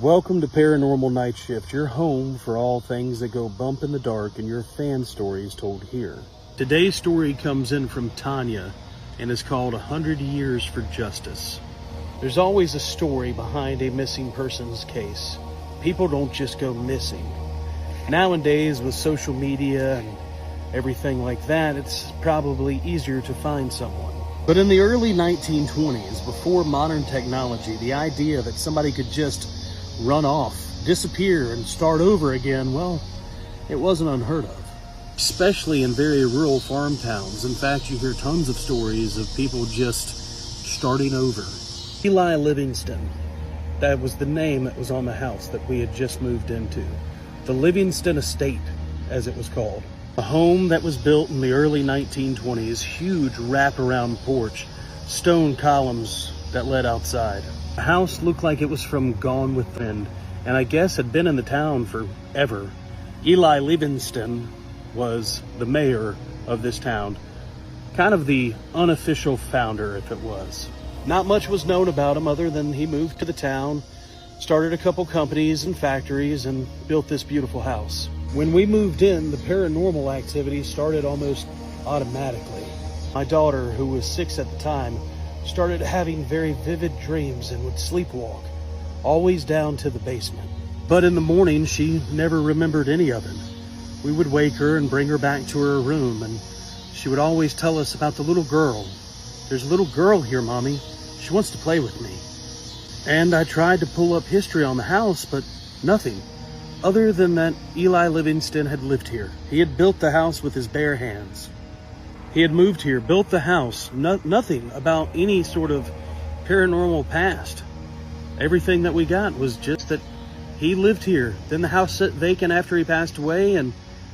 Welcome to Paranormal Nightshift, your home for all things that go bump in the dark and your fan stories told here. Today's story comes in from Tanya and is called 100 Years for Justice. There's always a story behind a missing persons case. People don't just go missing. Nowadays, with social media and everything like that, it's probably easier to find someone. But in the early 1920s, before modern technology, the idea that somebody could just run off, disappear, and start over again, well, it wasn't unheard of. Especially in very rural farm towns. In fact, you hear tons of stories of people just starting over. Eli Livingston, that was the name that was on the house that we had just moved into. The Livingston Estate, as it was called. A home that was built in the early 1920s, huge wraparound porch, stone columns that led outside. The house looked like it was from Gone with the Wind, and I guess had been in the town forever. Eli Livingston was the mayor of this town, kind of the unofficial founder, if it was. Not much was known about him other than he moved to the town, started a couple companies and factories, and built this beautiful house. When we moved in, the paranormal activity started almost automatically. My daughter, who was 6 at the time, started having very vivid dreams and would sleepwalk, always down to the basement. But in the morning, she never remembered any of it. We would wake her and bring her back to her room, and she would always tell us about the little girl. There's a little girl here, Mommy. She wants to play with me. And I tried to pull up history on the house, but nothing. Other than that, Eli Livingston had lived here. He had built the house with his bare hands. He had moved here, built the house, nothing about any sort of paranormal past. Everything that we got was just that he lived here. Then the house sat vacant after he passed away, and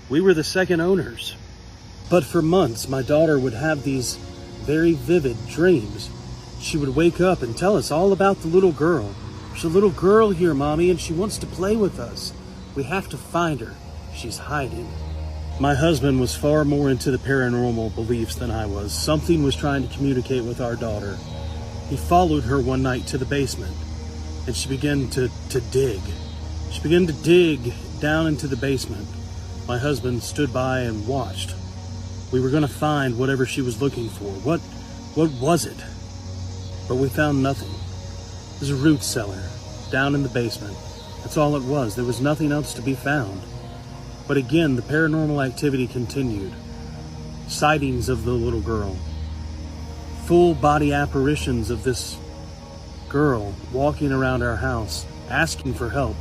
we were the second owners. But for months, my daughter would have these very vivid dreams. She would wake up and tell us all about the little girl. There's a little girl here, Mommy, and she wants to play with us. We have to find her. She's hiding. My husband was far more into the paranormal beliefs than I was. Something was trying to communicate with our daughter. He followed her one night to the basement, and she began to dig. She began to dig down into the basement. My husband stood by and watched. We were going to find whatever she was looking for. What was it? But we found nothing. It was a root cellar down in the basement. That's all it was. There was nothing else to be found. But again, the paranormal activity continued. Sightings of the little girl. Full body apparitions of this girl walking around our house, asking for help.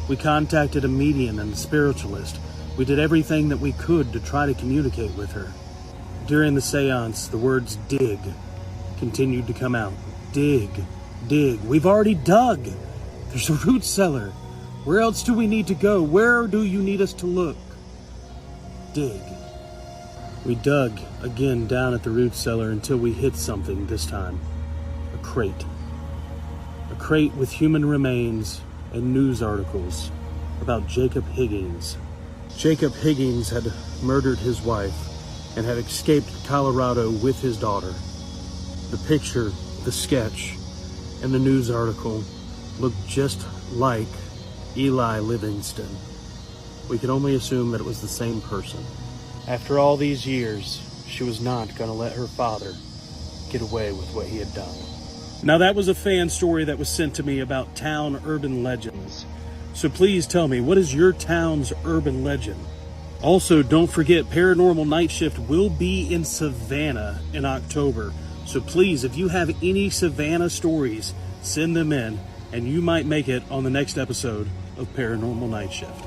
We contacted a medium and a spiritualist. We did everything that we could to try to communicate with her. During the seance, the words dig continued to come out. Dig, dig. We've already dug. There's a root cellar. Where else do we need to go? Where do you need us to look? Dig. We dug again down at the root cellar until we hit something this time. A crate. A crate with human remains and news articles about Jacob Higgins. Jacob Higgins had murdered his wife and had escaped Colorado with his daughter. The picture, the sketch, and the news article looked just like Eli Livingston. We could only assume that it was the same person. After all these years, she was not going to let her father get away with what he had done. Now that was a fan story that was sent to me about town urban legends. So please tell me, what is your town's urban legend? Also, don't forget, Paranormal Nightshift will be in Savannah in October. So please, if you have any Savannah stories, send them in, and you might make it on the next episode of Paranormal Nightshift.